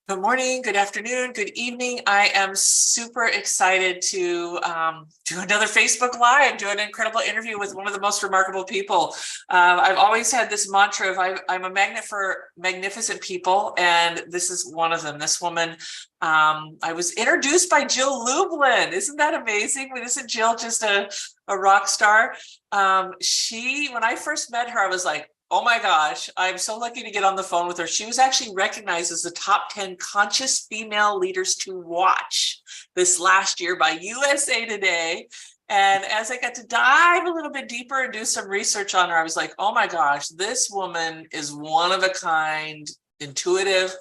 Good morning, good afternoon, good evening. I am super excited to do another Facebook Live, do an incredible interview with one of the most remarkable people. I've always had this mantra of I'm a magnet for magnificent people, and this is one of them. This woman, I was introduced by Jill Lublin. Isn't that amazing? Isn't Jill just a rock star? When I first met her, I was like, oh my gosh, I'm so lucky to get on the phone with her. She was actually recognized as the top 10 conscious female leaders to watch this last year by USA Today. And as I got to dive a little bit deeper and do some research on her, I was like, oh my gosh, this woman is one of a kind, intuitive.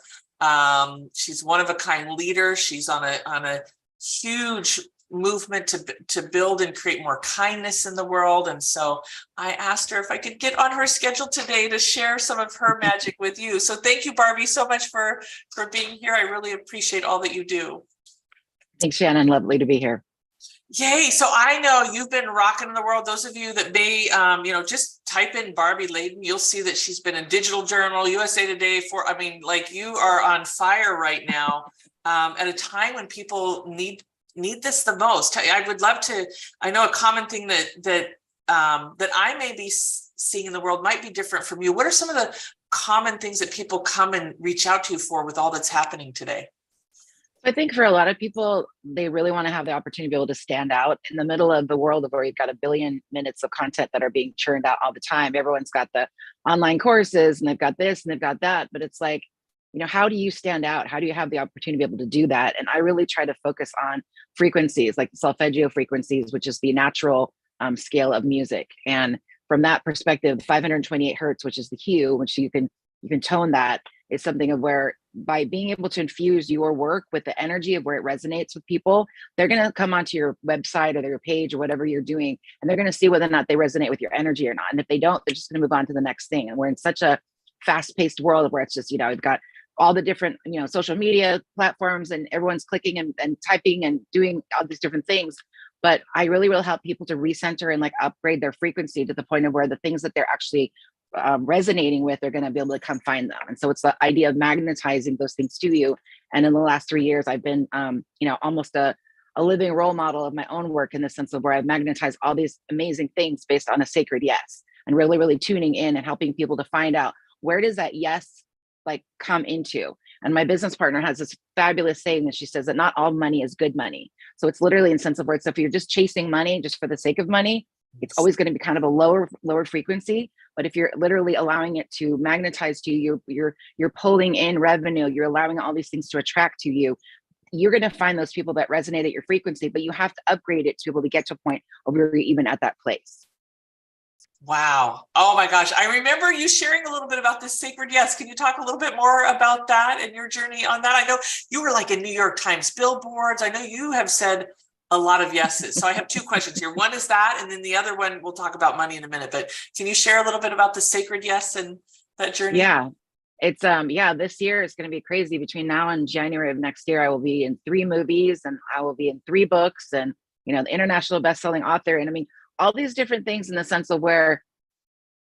She's one of a kind leader. She's on a huge movement to build and create more kindness in the world. And so I asked her if I could get on her schedule today to share some of her magic with you. So thank you, Barbie, so much for being here. I really appreciate all that you do. Thanks, Shannon. Lovely to be here. Yay. So I know you've been rocking in the world. Those of you that may, just type in Barbie Layton. You'll see that she's been in Digital Journal, USA Today you are on fire right now at a time when people need this the most. I would love to. I know a common thing that I may be seeing in the world might be different from you. What are some of the common things that people come and reach out to you for with all that's happening today? I think for a lot of people, they really want to have the opportunity to be able to stand out in the middle of the world of where you've got a billion minutes of content that are being churned out all the time. Everyone's got the online courses and they've got this and they've got that, but it's like, how do you stand out? How do you have the opportunity to be able to do that? And I really try to focus on frequencies, like the solfeggio frequencies, which is the natural scale of music. And from that perspective, 528 hertz, which is the hue, which you can tone that, is something of where by being able to infuse your work with the energy of where it resonates with people, they're going to come onto your website or their page or whatever you're doing, and they're going to see whether or not they resonate with your energy or not. And if they don't, they're just going to move on to the next thing. And we're in such a fast-paced world where it's just, we've got all the different, social media platforms and everyone's clicking and typing and doing all these different things. But I really will help people to recenter and upgrade their frequency to the point of where the things that they're actually resonating with, they're going to be able to come find them. And so it's the idea of magnetizing those things to you. And in the last 3 years, I've been, almost a living role model of my own work in the sense of where I've magnetized all these amazing things based on a sacred yes, and really, really tuning in and helping people to find out where does that yes come into. And my business partner has this fabulous saying that she says that not all money is good money. So it's literally in sense of where it's, if you're just chasing money just for the sake of money, it's always going to be kind of a lower frequency. But if you're literally allowing it to magnetize to you, you're pulling in revenue, you're allowing all these things to attract to you, you're going to find those people that resonate at your frequency, but you have to upgrade it to be able to get to a point where you're even at that place. Wow. Oh my gosh. I remember you sharing a little bit about this sacred yes. Can you talk a little bit more about that and your journey on that? I know you were in New York Times billboards. I know you have said a lot of yeses. So I have two questions here. One is that, and then the other one, we'll talk about money in a minute, but can you share a little bit about the sacred yes and that journey? Yeah. It's this year is going to be crazy. Between now and January of next year, I will be in 3 movies and I will be in 3 books and, the international best-selling author. And all these different things in the sense of where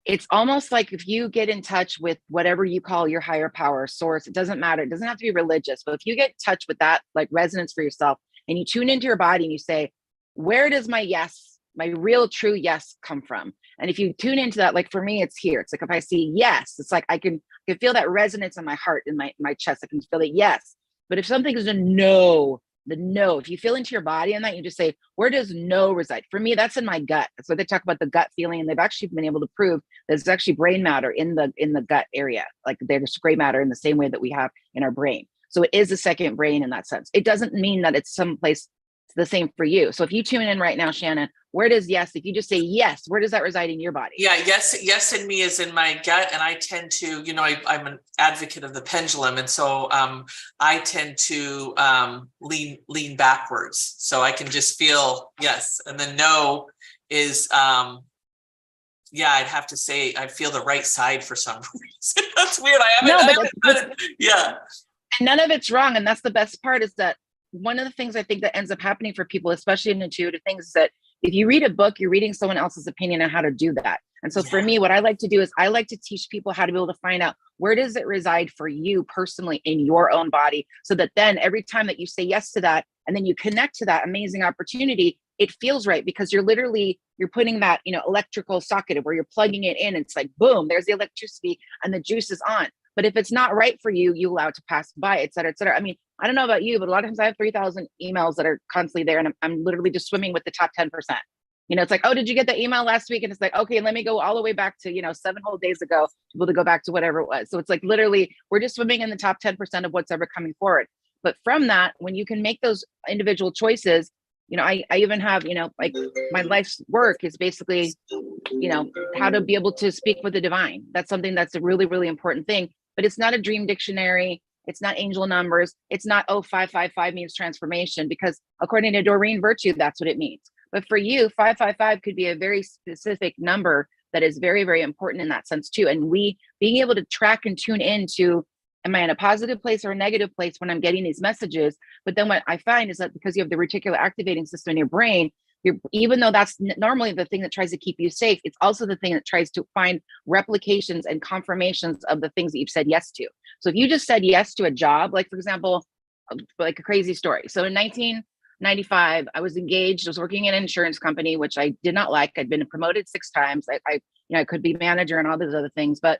it's almost like if you get in touch with whatever you call your higher power source, it doesn't matter. It doesn't have to be religious, but if you get in touch with that resonance for yourself and you tune into your body and you say, where does my yes, my real true yes come from? And if you tune into that, for me, it's here. It's if I see yes, it's I can feel that resonance in my heart, in my chest. I can feel that yes. But if something is a no, the no, if you feel into your body on that, you just say, where does no reside? For me, that's in my gut. That's what they talk about, the gut feeling. And they've actually been able to prove there's actually brain matter in the gut area. There's gray matter in the same way that we have in our brain. So it is a second brain in that sense. It doesn't mean that it's someplace the same for you. So if you tune in right now, Shannon, where does yes, if you just say yes, where does that reside in your body? Yeah, yes in me is in my gut. And I tend to, I'm an advocate of the pendulum. And so I tend to lean backwards. So I can just feel yes. And then no is, I'd have to say I feel the right side for some reason. That's weird. Yeah. And none of it's wrong. And that's the best part, is that one of the things I think that ends up happening for people, especially in intuitive things, is that if you read a book, you're reading someone else's opinion on how to do that. And so for Yeah. me, what I like to do is I like to teach people how to be able to find out, where does it reside for you personally in your own body, so that then every time that you say yes to that, and then you connect to that amazing opportunity, it feels right, because you're putting that, electrical socket where you're plugging it in. It's like, boom, there's the electricity and the juice is on. But if it's not right for you, you allow it to pass by, et cetera, et cetera. I mean, I don't know about you, but a lot of times I have 3,000 emails that are constantly there, and I'm literally just swimming with the top 10%. It's like, oh, did you get the email last week? And it's like, okay, let me go all the way back to, 7 whole days ago to be able to go back to whatever it was. So it's like, literally, we're just swimming in the top 10% of what's ever coming forward. But from that, when you can make those individual choices, I even have, like, my life's work is basically, how to be able to speak with the divine. That's something that's a really, really important thing. But it's not a dream dictionary. It's not angel numbers. It's not, 555 means transformation, because according to Doreen Virtue, that's what it means. But for you, 555 could be a very specific number that is very, very important in that sense too. And being able to track and tune into, am I in a positive place or a negative place when I'm getting these messages? But then what I find is that because you have the reticular activating system in your brain, even though that's normally the thing that tries to keep you safe, it's also the thing that tries to find replications and confirmations of the things that you've said yes to. So if you just said yes to a job, like, for example, like a crazy story. So in 1995, I was engaged. I was working in an insurance company, which I did not like. I'd been promoted 6 times. I could be manager and all these other things, but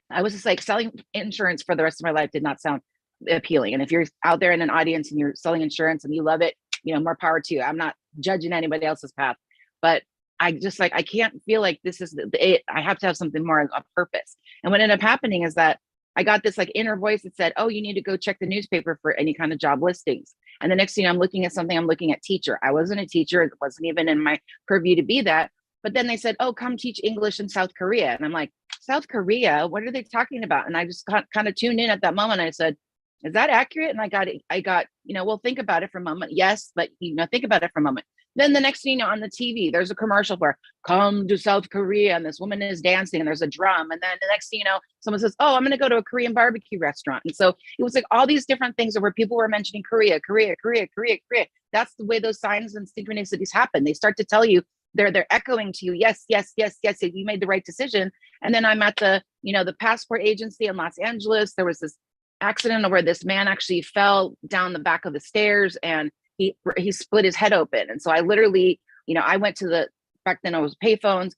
I was just like, selling insurance for the rest of my life did not sound appealing. And if you're out there in an audience and you're selling insurance and you love it, more power to you. I'm not judging anybody else's path, but I just like, I can't feel like this is it. I have to have something more of a purpose. And what ended up happening is that I got this like inner voice that said, oh, you need to go check the newspaper for any kind of job listings. And the next thing I'm looking at something, I'm looking at teacher. I wasn't a teacher. It wasn't even in my purview to be that. But then they said, oh, come teach English in South Korea. And I'm like, South Korea, what are they talking about? And I just kind of tuned in at that moment. I said, is that accurate? And I got, well, think about it for a moment. Yes, but think about it for a moment. Then the next thing on the TV, there's a commercial for come to South Korea, and this woman is dancing and there's a drum. And then the next thing someone says, oh, I'm going to go to a Korean barbecue restaurant. And so it was like all these different things where people were mentioning Korea, Korea, Korea, Korea, Korea. That's the way those signs and synchronicities happen. They start to tell you, they're echoing to you, yes, yes, yes, yes, you made the right decision. And then I'm at the, the passport agency in Los Angeles. There was this accident where this man actually fell down the back of the stairs and he split his head open. And so I literally, I went to back then it was payphones.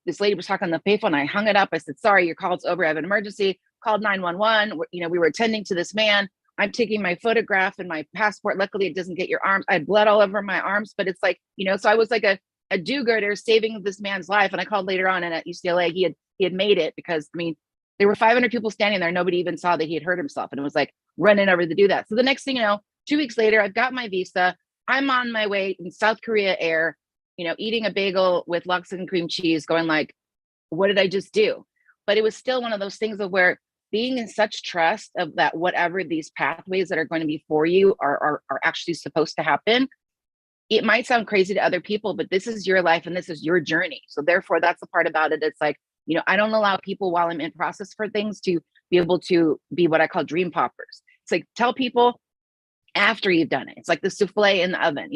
This lady was talking on the payphone. I hung it up. I said, sorry, your call's over. I have an emergency. Called 911. We were attending to this man. I'm taking my photograph and my passport. Luckily, it doesn't get your arms. I had blood all over my arms, but it's like, so I was like a do-gooder saving this man's life. And I called later on, and at UCLA, he had made it because, there were 500 people standing there. Nobody even saw that he had hurt himself. And it was like running over to do that. So the next thing 2 weeks later, I've got my visa. I'm on my way in South Korea Air, eating a bagel with lox and cream cheese, going like, what did I just do? But it was still one of those things of where being in such trust of that, whatever these pathways that are going to be for you are actually supposed to happen. It might sound crazy to other people, but this is your life and this is your journey. So therefore, that's the part about it. It's like, I don't allow people while I'm in process for things to be able to be what I call dream poppers. It's like, tell people after you've done it. It's like the souffle in the oven,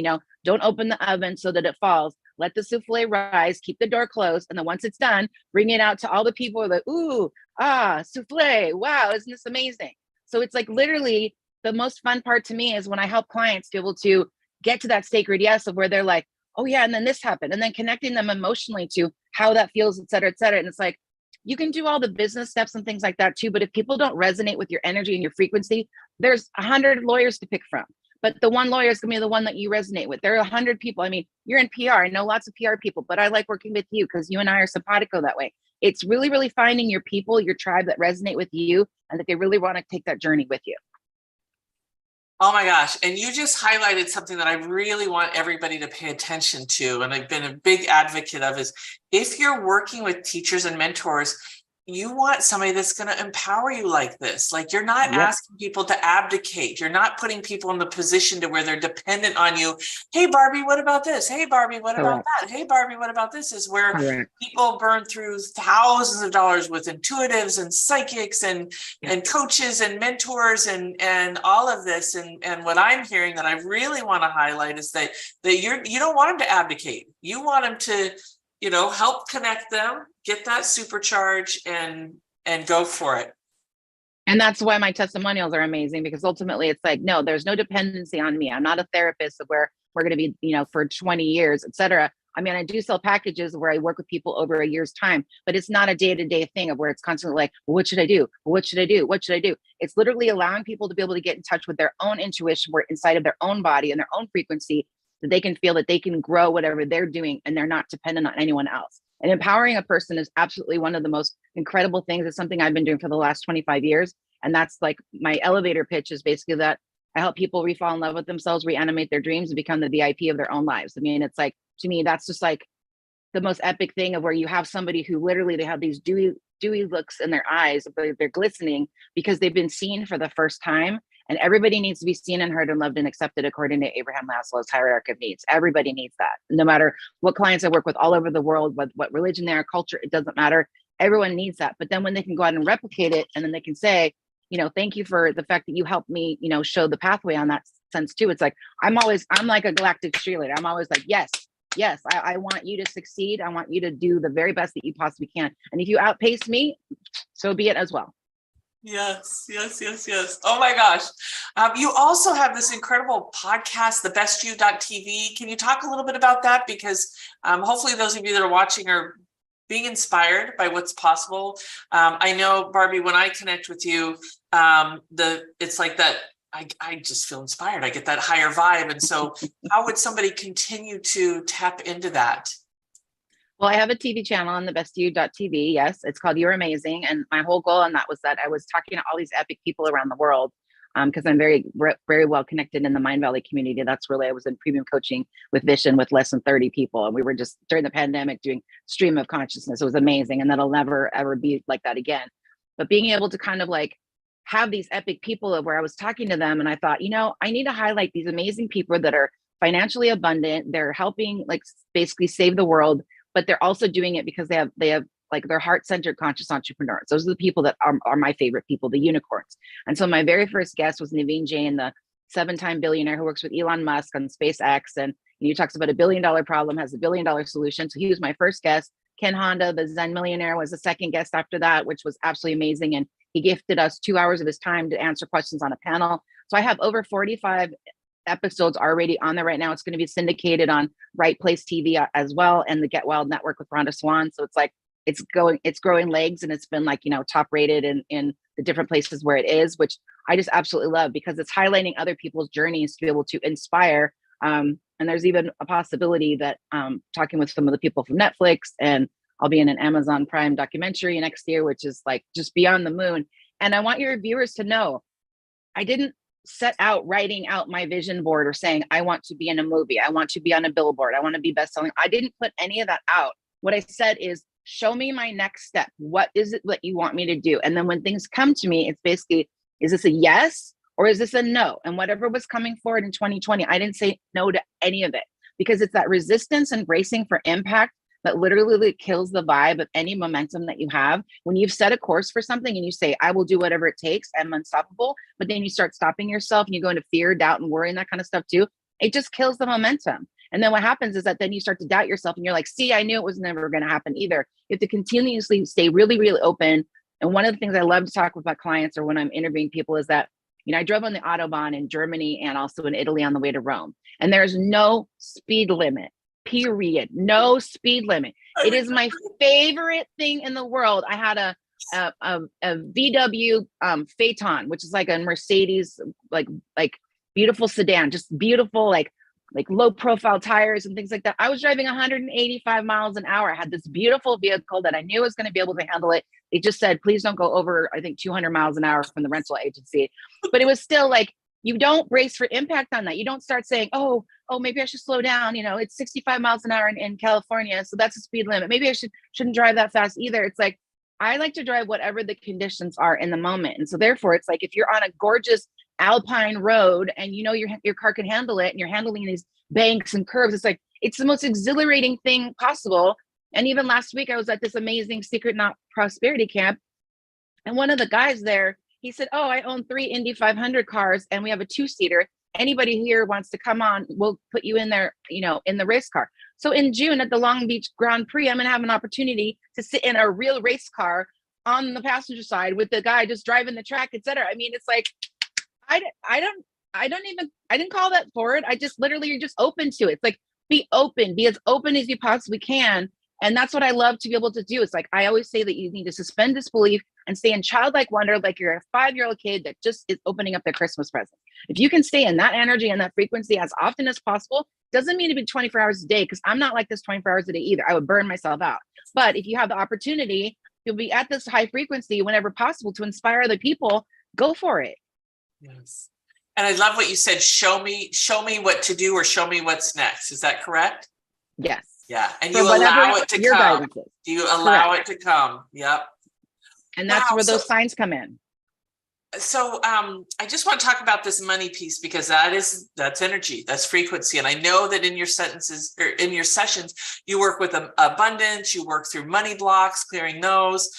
don't open the oven so that it falls. Let the souffle rise, keep the door closed. And then once it's done, bring it out to all the people who are like, ooh, souffle. Wow, isn't this amazing? So it's like literally the most fun part to me is when I help clients be able to get to that sacred yes of where they're like, oh yeah, and then this happened, and then connecting them emotionally to how that feels, et cetera, et cetera. And it's like, you can do all the business steps and things like that too, but if people don't resonate with your energy and your frequency, there's 100 lawyers to pick from, but the one lawyer is gonna be the one that you resonate with. There are 100 people. You're in PR. I know lots of PR people, but I like working with you because you and I are simpatico that way. It's really, really finding your people, your tribe that resonate with you and that they really want to take that journey with you. Oh my gosh. And you just highlighted something that I really want everybody to pay attention to. And I've been a big advocate of is if you're working with teachers and mentors, you want somebody that's going to empower you like this. Like you're not asking people to abdicate. You're not putting people in the position to where they're dependent on you. Hey, Barbie, what about this? Hey, Barbie, what about that? Hey, Barbie, what about this? Is where people burn through thousands of dollars with intuitives and psychics and coaches and mentors and all of this. And what I'm hearing that I really want to highlight is that you don't want them to abdicate. You want them to help connect them, get that supercharge and go for it. And that's why my testimonials are amazing, because ultimately it's like, no, there's no dependency on me. I'm not a therapist of where we're going to be, for 20 years, et cetera. I mean, I do sell packages where I work with people over a year's time, but it's not a day-to-day thing of where it's constantly like, well, what should I do? What should I do? What should I do? It's literally allowing people to be able to get in touch with their own intuition, where inside of their own body and their own frequency, that they can feel that they can grow whatever they're doing and they're not dependent on anyone else. And empowering a person is absolutely one of the most incredible things. It's something I've been doing for the last 25 years. And that's like my elevator pitch is basically that I help people fall in love with themselves, reanimate their dreams, and become the VIP of their own lives. I mean, it's like, to me, that's just like the most epic thing of where you have somebody who literally, they have these dewy looks in their eyes, but they're glistening because they've been seen for the first time. And everybody needs to be seen and heard and loved and accepted according to Abraham Maslow's hierarchy of needs. Everybody needs that. No matter what clients I work with all over the world, what religion they are, culture, it doesn't matter. Everyone needs that. But then when they can go out and replicate it, and then they can say, thank you for the fact that you helped me, show the pathway on that sense too. It's like, I'm like a galactic cheerleader. I'm always like, yes, I want you to succeed. I want you to do the very best that you possibly can. And if you outpace me, so be it as well. Yes. Oh my gosh. You also have this incredible podcast, thebestyou.tv. Can you talk a little bit about that? Because hopefully those of you that are watching are being inspired by what's possible. I know, Barbie, when I connect with you, it's like that, I just feel inspired. I get that higher vibe. And so how would somebody continue to tap into that? Well, I have a TV channel on thebestyou.tv. Yes, it's called You're Amazing. And my whole goal on that was that I was talking to all these epic people around the world, because I'm very, very well connected in the Mind Valley community. That's really, I was in premium coaching with Vision with less than 30 people. And we were just during the pandemic doing stream of consciousness. It was amazing. And that'll never, ever be like that again. But being able to kind of like have these epic people where I was talking to them, and I thought, I need to highlight these amazing people that are financially abundant. They're helping like basically save the world, but they're also doing it because they have like they're heart-centered conscious entrepreneurs. Those are the people that are my favorite people, the unicorns. And so my very first guest was Naveen Jain, the 7-time billionaire who works with Elon Musk on SpaceX. And he talks about $1 billion problem, has $1 billion solution. So he was my first guest. Ken Honda, the Zen millionaire, was the second guest after that, which was absolutely amazing. And he gifted us 2 hours of his time to answer questions on a panel. So I have over 45 episodes already on there right now. It's going to be syndicated on Right Place TV as well, and the Get Wild Network with Rhonda Swan. So it's like, it's growing legs, and it's been like, top rated in the different places where it is, which I just absolutely love, because it's highlighting other people's journeys to be able to inspire. And there's even a possibility that talking with some of the people from Netflix, and I'll be in an Amazon Prime documentary next year, which is like just beyond the moon. And I want your viewers to know, I didn't set out writing out my vision board or saying, I want to be in a movie, I want to be on a billboard, I want to be best-selling. I didn't put any of that out. What I said is, show me my next step. What is it that you want me to do? And then when things come to me, it's basically, is this a yes or is this a no? And whatever was coming forward in 2020, I didn't say no to any of it, because it's that resistance and bracing for impact that literally kills the vibe of any momentum that you have. When you've set a course for something and you say, I will do whatever it takes, I'm unstoppable, but then you start stopping yourself and you go into fear, doubt, and worry and that kind of stuff too, it just kills the momentum. And then what happens is that then you start to doubt yourself and you're like, see, I knew it was never going to happen either. You have to continuously stay really, really open. And one of the things I love to talk with my clients or when I'm interviewing people is that, I drove on the Autobahn in Germany and also in Italy on the way to Rome. And there's no speed limit, period. No speed limit. It is my favorite thing in the world. I had a VW Phaeton, which is like a Mercedes, like beautiful sedan, just beautiful, like low profile tires and things like that. I was driving 185 miles an hour. I had this beautiful vehicle that I knew was going to be able to handle it. They just said, please don't go over, I think, 200 miles an hour from the rental agency. But it was still like, you don't brace for impact on that. You don't start saying, oh, maybe I should slow down. It's 65 miles an hour in California, so that's a speed limit. Maybe I shouldn't drive that fast either. It's like, I like to drive whatever the conditions are in the moment. And so therefore, it's like, if you're on a gorgeous alpine road and your car can handle it and you're handling these banks and curves, it's like, it's the most exhilarating thing possible. And even last week, I was at this amazing Secret Not Prosperity camp. And one of the guys there, he said, oh, I own 3 Indy 500 cars and we have a 2-seater. anybody here wants to come on, we'll put you in there, in the race car. So in June at the Long Beach Grand Prix, I'm going to have an opportunity to sit in a real race car on the passenger side with the guy just driving the track, etc. I mean, it's like, I didn't call that forward. I just literally, you're just open to it. It's like, be open, be as open as you possibly can. And that's what I love to be able to do. It's like, I always say that you need to suspend disbelief and stay in childlike wonder, like you're a 5-year-old kid that just is opening up their Christmas present. If you can stay in that energy and that frequency as often as possible, doesn't mean to be 24 hours a day, because I'm not like this 24 hours a day either. I would burn myself out. But if you have the opportunity, you'll be at this high frequency whenever possible to inspire other people, go for it. Yes. And I love what you said, show me what to do, or show me what's next. Is that correct? Yes. Yeah. And you allow it to come. Do you allow it to come? Yep. And that's where those signs come in. So I just want to talk about this money piece, because that's energy, that's frequency. And I know that in your sentences, or in your sessions, you work with abundance, you work through money blocks, clearing those.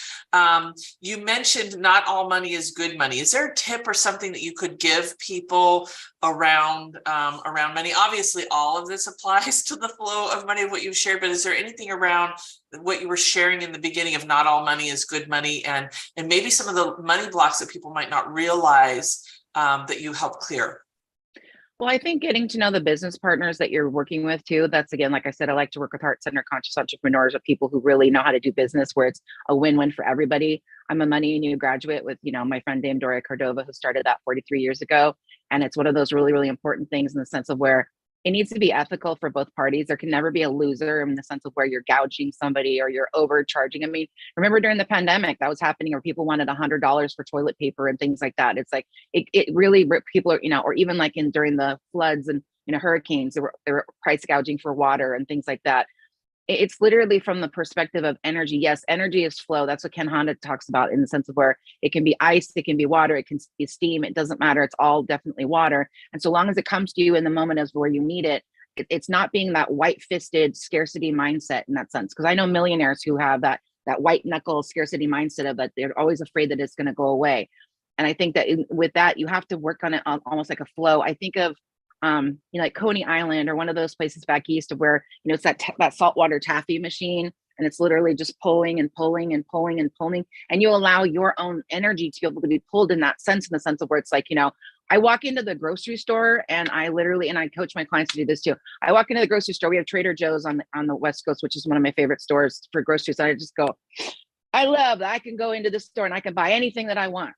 You mentioned not all money is good money. Is there a tip or something that you could give people around money? Obviously, all of this applies to the flow of money of what you've shared, but is there anything around what you were sharing in the beginning of not all money is good money, and maybe some of the money blocks that people might not realize that you help clear? Well, I think getting to know the business partners that you're working with too. That's, again, like I said, I like to work with heart-centered conscious entrepreneurs, or people who really know how to do business where it's a win-win for everybody. I'm a Money New graduate with, my friend Dame Doria Cordova, who started that 43 years ago. And it's one of those really, really important things in the sense of where it needs to be ethical for both parties. There can never be a loser in the sense of where you're gouging somebody or you're overcharging. I mean, remember during the pandemic that was happening, where people wanted $100 for toilet paper and things like that. It's like, it really ripped people, or even like during the floods and, hurricanes, they were price gouging for water and things like that. It's literally from the perspective of energy. Yes, energy is flow. That's what Ken Honda talks about, in the sense of where it can be ice, it can be water, it can be steam. It doesn't matter. It's all definitely water. And so long as it comes to you in the moment of where you need it, it's not being that white-fisted scarcity mindset in that sense. Because I know millionaires who have that white knuckle scarcity mindset of that they're always afraid that it's going to go away. And I think that with that, you have to work on it almost like a flow. I think of like Coney Island, or one of those places back east, of where, it's that saltwater taffy machine, and it's literally just pulling and pulling and pulling and pulling. And you allow your own energy to be able to be pulled in that sense, in the sense of where it's like, I walk into the grocery store and I literally, and I coach my clients to do this too. I walk into the grocery store. We have Trader Joe's on the West Coast, which is one of my favorite stores for groceries. And I just go, I love that I can go into this store and I can buy anything that I want.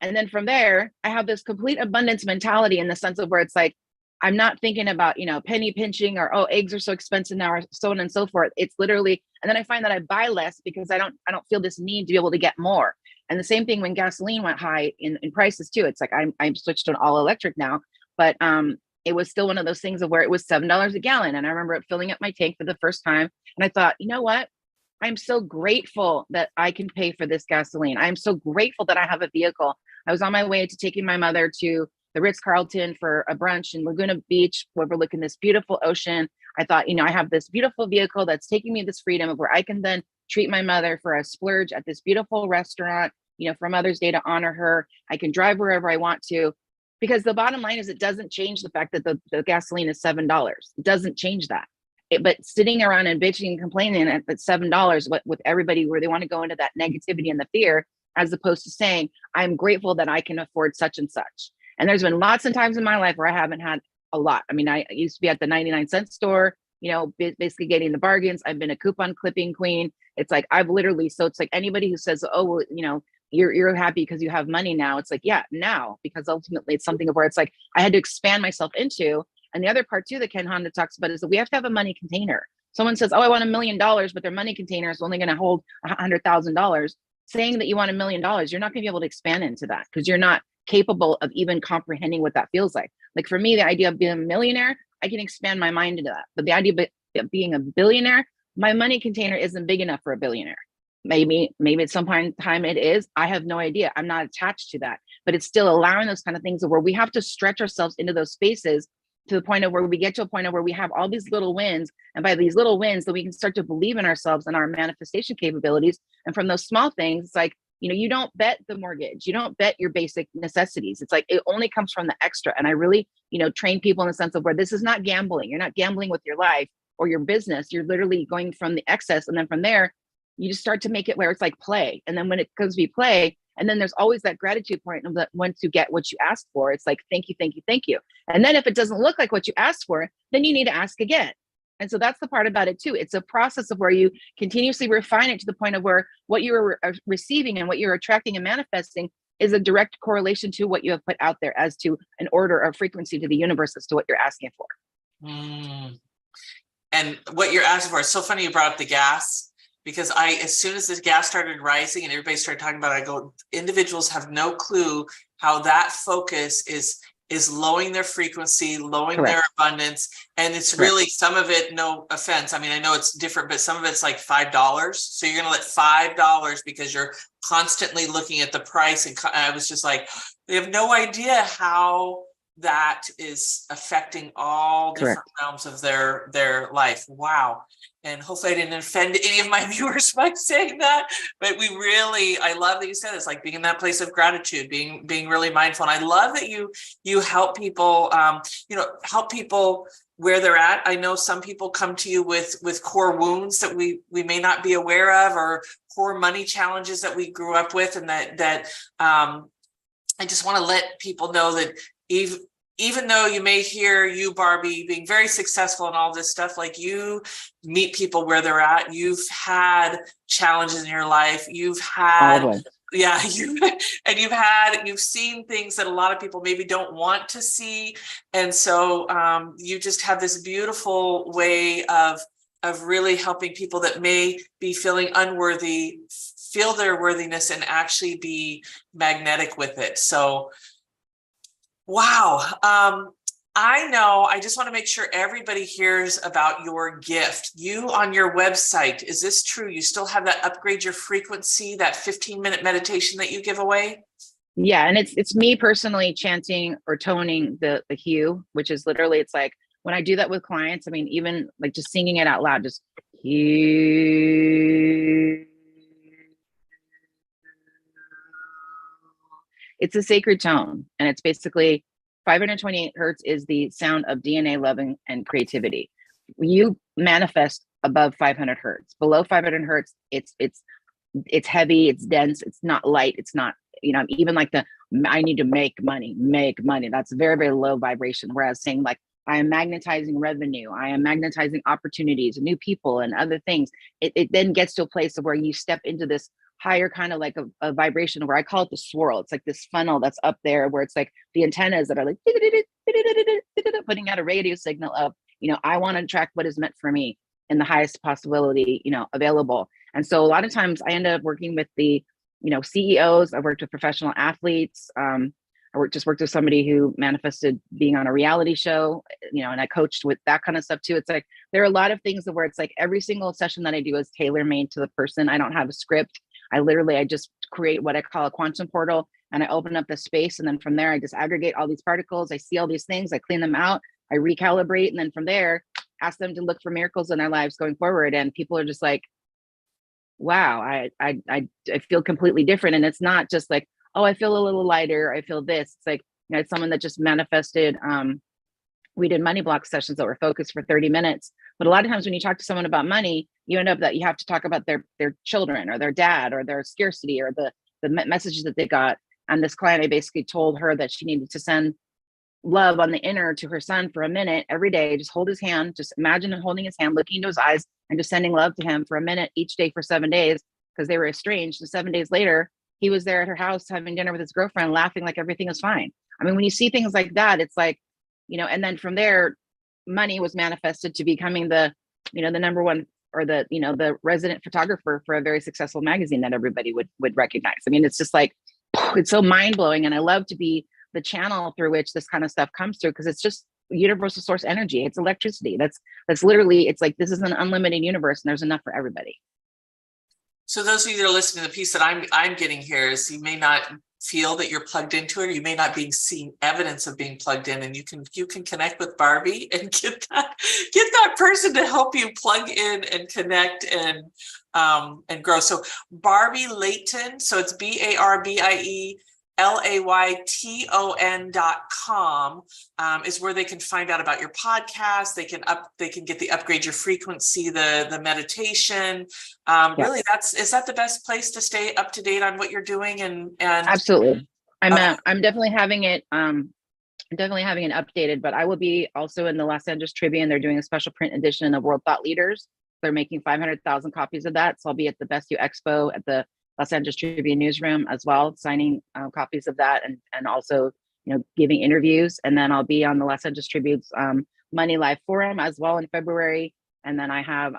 And then from there, I have this complete abundance mentality, in the sense of where it's like, I'm not thinking about, penny pinching, or, oh, eggs are so expensive now, or so on and so forth. It's literally, and then I find that I buy less because I don't feel this need to be able to get more. And the same thing when gasoline went high in prices too. It's like, I'm switched to an all electric now, but it was still one of those things of where it was $7 a gallon. And I remember it filling up my tank for the first time. And I thought, you know what? I'm so grateful that I can pay for this gasoline. I'm so grateful that I have a vehicle. I was on my way to taking my mother to the Ritz-Carlton for a brunch in Laguna Beach, overlooking this beautiful ocean. I thought, I have this beautiful vehicle that's taking me this freedom of where I can then treat my mother for a splurge at this beautiful restaurant, for Mother's Day, to honor her. I can drive wherever I want to, because the bottom line is, it doesn't change the fact that the gasoline is $7. It doesn't change that. But sitting around and bitching and complaining at $7 with everybody, where they want to go into that negativity and the fear, as opposed to saying, I'm grateful that I can afford such and such. And there's been lots of times in my life where I haven't had a lot. I mean, I used to be at the 99-cent store, basically getting the bargains. I've been a coupon clipping queen. It's like, I've literally, so it's like anybody who says, oh, well, you're happy because you have money now. It's like, yeah, now, because ultimately it's something of where it's like, I had to expand myself into. And the other part too, that Ken Honda talks about, is that we have to have a money container. Someone says, oh, I want $1 million, but their money container is only going to hold $100,000. Saying that you want $1 million, you're not going to be able to expand into that, because you're not capable of even comprehending what that feels like. Like for me, the idea of being a millionaire, I can expand my mind into that. But the idea of being a billionaire, my money container isn't big enough for a billionaire. Maybe at some point in time it is. I have no idea. I'm not attached to that. But it's still allowing those kind of things where we have to stretch ourselves into those spaces, to the point of where we get to a point of where we have all these little wins. And by these little wins, that we can start to believe in ourselves and our manifestation capabilities. And from those small things, it's like, you don't bet the mortgage, you don't bet your basic necessities. It's like it only comes from the extra. And I really, train people in the sense of where this is not gambling. You're not gambling with your life or your business. You're literally going from the excess, and then from there you just start to make it where it's like play. And then when it comes to be play, and then there's always that gratitude point of that once you get what you asked for, it's like thank you, thank you, thank you. And then if it doesn't look like what you asked for, then you need to ask again. And so that's the part about it too. It's a process of where you continuously refine it to the point of where what you're receiving and what you're attracting and manifesting is a direct correlation to what you have put out there as to an order of frequency to the universe as to what you're asking for. And what you're asking for, it's so funny you brought up the gas, because as soon as the gas started rising and everybody started talking about it, I go, individuals have no clue how that focus is lowering their frequency, lowering Correct. their abundance. And it's Correct. really, some of it, no offense, I mean, I know it's different, but some of it's like $5. So you're going to let $5 because you're constantly looking at the price. And I was just like, they have no idea how that is affecting all different Correct. realms of their life. Wow. And hopefully I didn't offend any of my viewers by saying that, but I love that you said it's like being in that place of gratitude, being really mindful. And I love that you help people, help people where they're at. I know some people come to you with core wounds that we may not be aware of, or core money challenges that we grew up with. And that I just want to let people know that even though you may hear you, Barbie, being very successful in all this stuff, like you meet people where they're at, you've had challenges in your life, you've had, you've seen things that a lot of people maybe don't want to see. And so you just have this beautiful way of really helping people that may be feeling unworthy, feel their worthiness and actually be magnetic with it. So wow. I just want to make sure everybody hears about your gift. You on your website, is this true? You still have that upgrade your frequency, that 15-minute meditation that you give away? Yeah. And it's me personally chanting or toning the hue, which is literally, it's like when I do that with clients, I mean, even like just singing it out loud, just hue. It's a sacred tone, and it's basically 528 hertz is the sound of DNA, love, and creativity. You manifest above 500 hertz. Below 500 hertz, it's heavy, it's dense, it's not light, it's not, even like I need to make money. That's very, very low vibration. Whereas saying like, I am magnetizing revenue, I am magnetizing opportunities, new people, and other things. It then gets to a place of where you step into this higher kind of like a vibration where I call it the swirl. It's like this funnel that's up there where it's like the antennas that are like putting out a radio signal of, I want to attract what is meant for me in the highest possibility, available. And so a lot of times I end up working with the, CEOs. I've worked with professional athletes. I worked with somebody who manifested being on a reality show, and I coached with that kind of stuff too. It's like, there are a lot of things where it's like every single session that I do is tailor-made to the person. I don't have a script. I just create what I call a quantum portal, and I open up the space. And then from there, I just aggregate all these particles. I see all these things, I clean them out, I recalibrate. And then from there, ask them to look for miracles in their lives going forward. And people are just like, wow, I feel completely different. And it's not just like, oh, I feel a little lighter, I feel this. It's like, it's someone that just manifested. We did money block sessions that were focused for 30 minutes. But a lot of times when you talk to someone about money, you end up that you have to talk about their children or their dad or their scarcity or the messages that they got. And this client, I basically told her that she needed to send love on the inner to her son for a minute every day. Just hold his hand. Just imagine him holding his hand, looking into his eyes, and just sending love to him for a minute each day for 7 days, because they were estranged. And 7 days later, he was there at her house having dinner with his girlfriend, laughing like everything was fine. I mean, when you see things like that, it's like, and then from there, money was manifested to becoming the number one, or the resident photographer for a very successful magazine that everybody would recognize. I mean, it's just like, it's so mind blowing. And I love to be the channel through which this kind of stuff comes through, because it's just universal source energy. It's electricity. That's literally, it's like, this is an unlimited universe and there's enough for everybody. So those of you that are listening to the piece that I'm getting here is, you may not feel that you're plugged into it, or you may not be seeing evidence of being plugged in, and you can connect with Barbie and get that person to help you plug in and connect and and grow. So Barbie Layton, so it's BarbieLayton.com, is where they can find out about your podcast. They can get the Upgrade Your Frequency, the meditation. Really, is that the best place to stay up to date on what you're doing? And absolutely. I'm definitely having it. I'm definitely having it updated, but I will be also in the Los Angeles Tribune. They're doing a special print edition of World Thought Leaders. They're making 500,000 copies of that. So I'll be at the Best You Expo at the Los Angeles Tribune newsroom as well, signing copies of that, and also, giving interviews. And then I'll be on the Los Angeles Tribune's Money Live Forum as well in February. And then I have,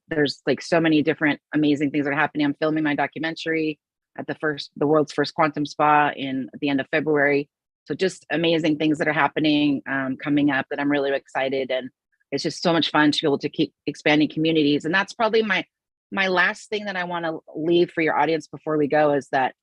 there's like so many different amazing things that are happening. I'm filming my documentary at the world's first quantum spa at the end of February. So just amazing things that are happening, coming up, that I'm really excited. And it's just so much fun to be able to keep expanding communities. And that's probably my last thing that I want to leave for your audience before we go, is that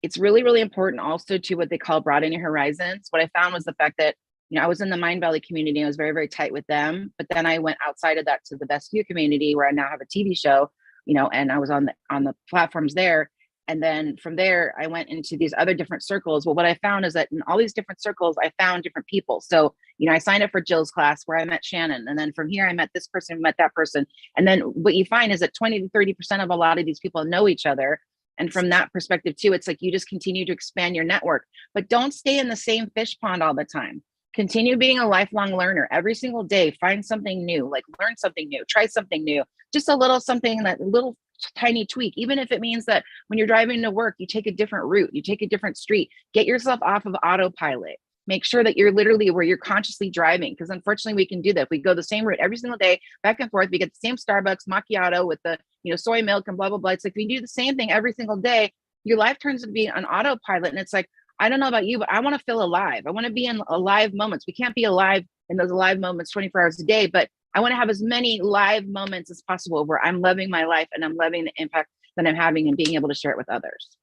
it's really, really important also to what they call broaden your horizons. What I found was the fact that, I was in the Mind Valley community. I was very, very tight with them. But then I went outside of that to the Best You community, where I now have a TV show, and I was on the platforms there. And then from there, I went into these other different circles. Well, what I found is that in all these different circles, I found different people. So, I signed up for Jill's class, where I met Shannon. And then from here, I met this person, met that person. And then what you find is that 20 to 30% of a lot of these people know each other. And from that perspective too, it's like you just continue to expand your network, but don't stay in the same fish pond all the time. Continue being a lifelong learner. Every single day, find something new, like learn something new, try something new, just a little something, that little tiny tweak, even if it means that when you're driving to work, you take a different route, you take a different street, get yourself off of autopilot. Make sure that you're literally where you're consciously driving, because unfortunately we can do that. If we go the same route every single day, back and forth, we get the same Starbucks macchiato with the soy milk and blah, blah, blah. It's like, if you do the same thing every single day, your life turns into being an autopilot. And it's like, I don't know about you, but I want to feel alive. I want to be in alive moments. We can't be alive in those alive moments 24 hours a day, but I want to have as many live moments as possible where I'm loving my life and I'm loving the impact that I'm having and being able to share it with others.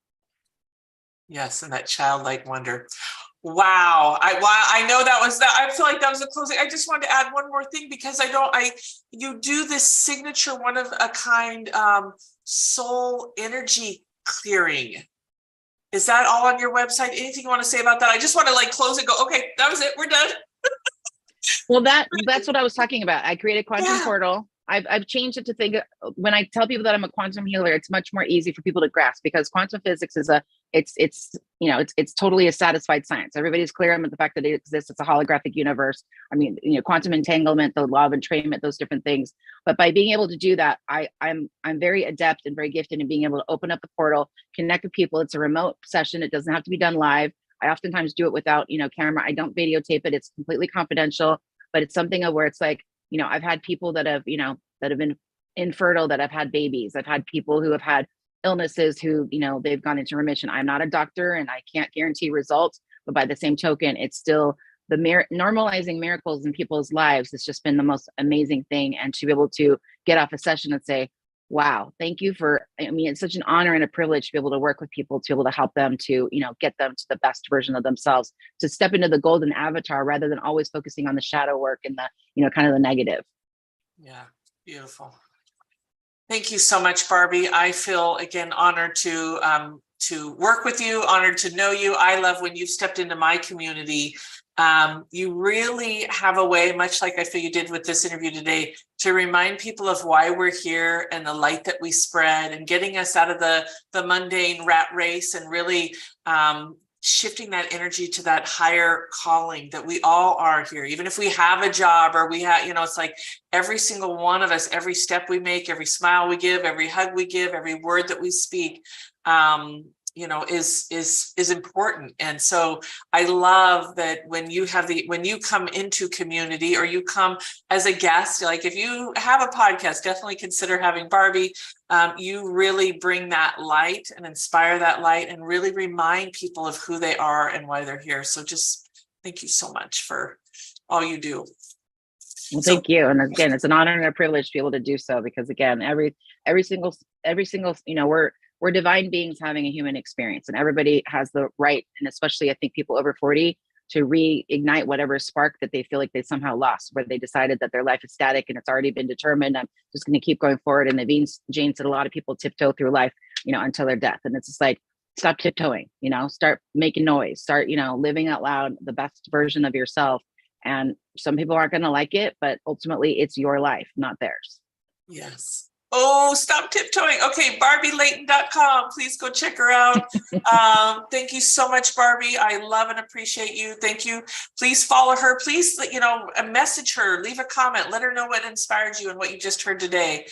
Yes, and that childlike wonder. Wow. I know that was that. I feel like that was a closing. I just wanted to add one more thing, because you do this signature one of a kind soul energy clearing. Is that all on your website? Anything you want to say about that? I just want to close it, go, okay, that was it. We're done. Well, that's what I was talking about. I created Quantum Portal. I've changed it to think, when I tell people that I'm a quantum healer, it's much more easy for people to grasp, because quantum physics is it's totally a satisfied science. Everybody's clear on the fact that it exists. It's a holographic universe. I mean, quantum entanglement, the law of entrainment, those different things. But by being able to do that, I'm very adept and very gifted in being able to open up the portal, connect with people. It's a remote session. It doesn't have to be done live. I oftentimes do it without, camera. I don't videotape it. It's completely confidential, but it's something where it's like, I've had people that have been infertile, that have had babies. I've had people who have had illnesses who, they've gone into remission. I'm not a doctor and I can't guarantee results, but by the same token, it's still the normalizing miracles in people's lives. It's just been the most amazing thing. And to be able to get off a session and say, wow, thank you it's such an honor and a privilege to be able to work with people, to be able to help them to, get them to the best version of themselves, to step into the golden avatar rather than always focusing on the shadow work and the, kind of the negative. Yeah. Beautiful. Thank you so much, Barbie. I feel, again, honored to work with you, honored to know you. I love when you've stepped into my community. You really have a way, much like I feel you did with this interview today, to remind people of why we're here and the light that we spread, and getting us out of the mundane rat race, and really shifting that energy to that higher calling that we all are here. Even if we have a job, or we have, it's like every single one of us, every step we make, every smile we give, every hug we give, every word that we speak, is important. And so I love that when you come into community, or you come as a guest, like if you have a podcast, definitely consider having Barbie. You really bring that light and inspire that light, and really remind people of who they are and why they're here. So just thank you so much for all you do. Well, thank you. And again, it's an honor and a privilege to be able to do so, because again, every single, we're divine beings having a human experience, and everybody has the right, and especially I think people over 40, to reignite whatever spark that they feel like they somehow lost, where they decided that their life is static and it's already been determined. I'm just going to keep going forward. And Jane said a lot of people tiptoe through life, until their death. And it's just like, stop tiptoeing, start making noise, start, living out loud the best version of yourself. And some people aren't going to like it, but ultimately it's your life, not theirs. Yes. Oh, stop tiptoeing. Okay, BarbieLayton.com. Please go check her out. Thank you so much, Barbie. I love and appreciate you. Thank you. Please follow her. Please, message her, leave a comment, let her know what inspired you and what you just heard today.